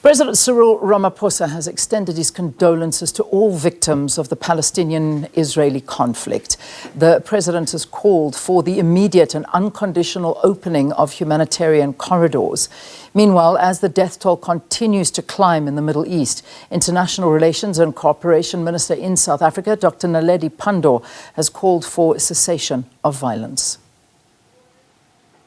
President Cyril Ramaphosa has extended his condolences to all victims of the Palestinian-Israeli conflict. The president has called for the immediate and unconditional opening of humanitarian corridors. Meanwhile, as the death toll continues to climb in the Middle East, International Relations and Cooperation Minister in South Africa, Dr. Naledi Pandor, has called for cessation of violence.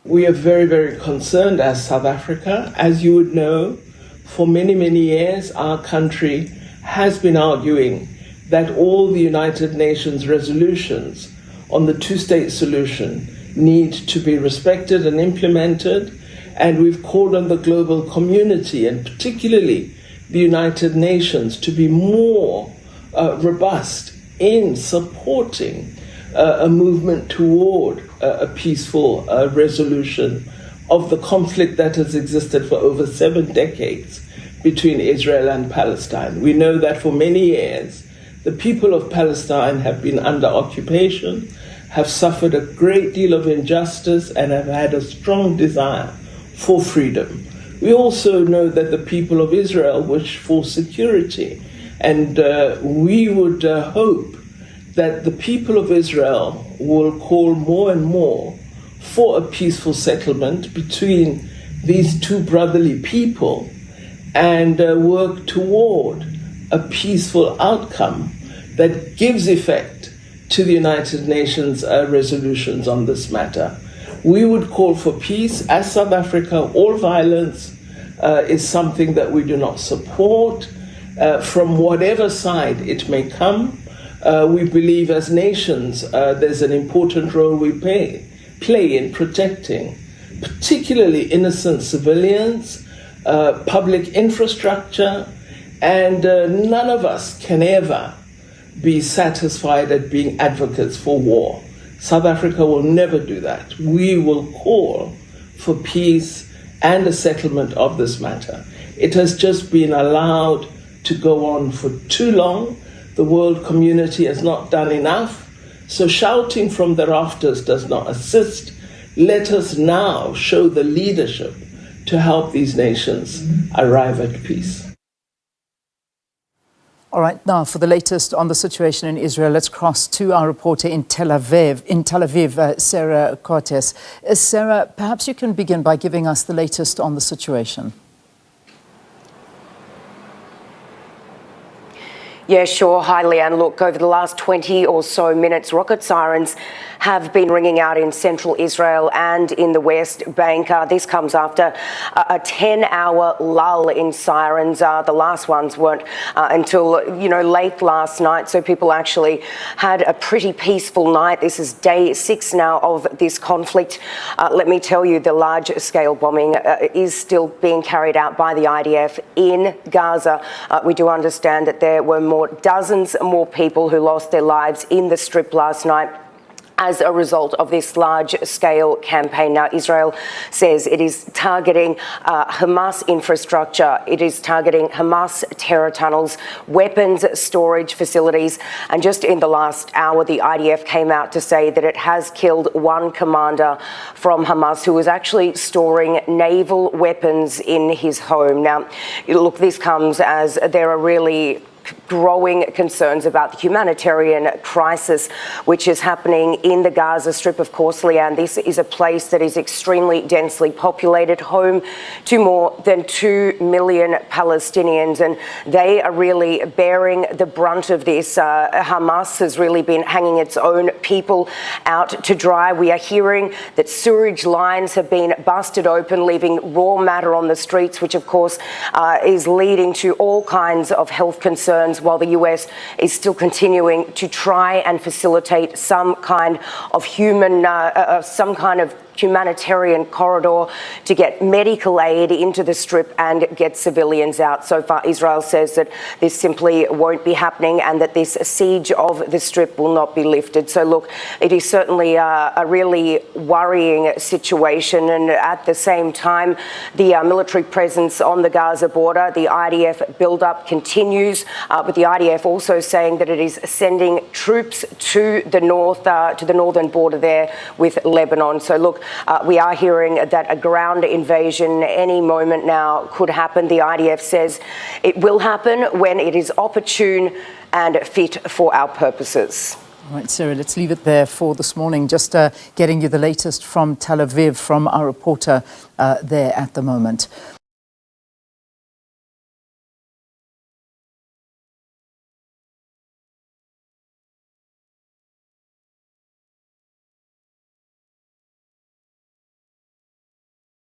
We are very, very concerned as South Africa. As you would know, for many, many years, our country has been arguing that all the United Nations resolutions on the two-state solution need to be respected and implemented. And we've called on the global community, and particularly the United Nations, to be more robust in supporting a movement toward a peaceful resolution of the conflict that has existed for over 7 decades between Israel and Palestine. We know that for many years, the people of Palestine have been under occupation, have suffered a great deal of injustice, and have had a strong desire for freedom. We also know that the people of Israel wish for security, and we would hope that the people of Israel will call more and more for a peaceful settlement between these two brotherly people and work toward a peaceful outcome that gives effect to the United Nations resolutions on this matter. We would call for peace. As South Africa, all violence is something that we do not support from whatever side it may come. We believe as nations there's an important role we play in protecting particularly innocent civilians, public infrastructure, and none of us can ever be satisfied at being advocates for war. South Africa will never do that. We will call for peace and a settlement of this matter. It has just been allowed to go on for too long. The world community has not done enough. So shouting from the rafters does not assist. Let us now show the leadership to help these nations arrive at peace. All right, now for the latest on the situation in Israel, let's cross to our reporter in Tel Aviv, Sarah Cortes. Sarah, perhaps you can begin by giving us the latest on the situation. Yeah, sure. Hi, Leanne. Look, over the last 20 or so minutes, rocket sirens have been ringing out in central Israel and in the West Bank. This comes after a 10-hour lull in sirens. The last ones weren't until, late last night. So people actually had a pretty peaceful night. This is day 6 now of this conflict. Let me tell you, the large-scale bombing is still being carried out by the IDF in Gaza. We do understand that there were dozens more people who lost their lives in the Strip last night as a result of this large-scale campaign. Now, Israel says it is targeting Hamas infrastructure. It is targeting Hamas terror tunnels, weapons storage facilities. And just in the last hour, the IDF came out to say that it has killed one commander from Hamas who was actually storing naval weapons in his home. Now, look, this comes as there are really growing concerns about the humanitarian crisis which is happening in the Gaza Strip. Of course, Leanne, this is a place that is extremely densely populated, home to more than 2 million Palestinians, and they are really bearing the brunt of this. Hamas has really been hanging its own people out to dry. We are hearing that sewage lines have been busted open, leaving raw matter on the streets, which of course is leading to all kinds of health concerns, while the US is still continuing to try and facilitate some kind of humanitarian corridor to get medical aid into the Strip and get civilians out. So far, Israel says that this simply won't be happening and that this siege of the Strip will not be lifted. So look, it is certainly a really worrying situation. And at the same time, the military presence on the Gaza border, the IDF build-up continues, with the IDF also saying that it is sending troops to the north, to the northern border there with Lebanon. So look, look, we are hearing that a ground invasion any moment now could happen. The IDF says it will happen when it is opportune and fit for our purposes. All right, Cyril, let's leave it there for this morning. Just getting you the latest from Tel Aviv from our reporter there at the moment.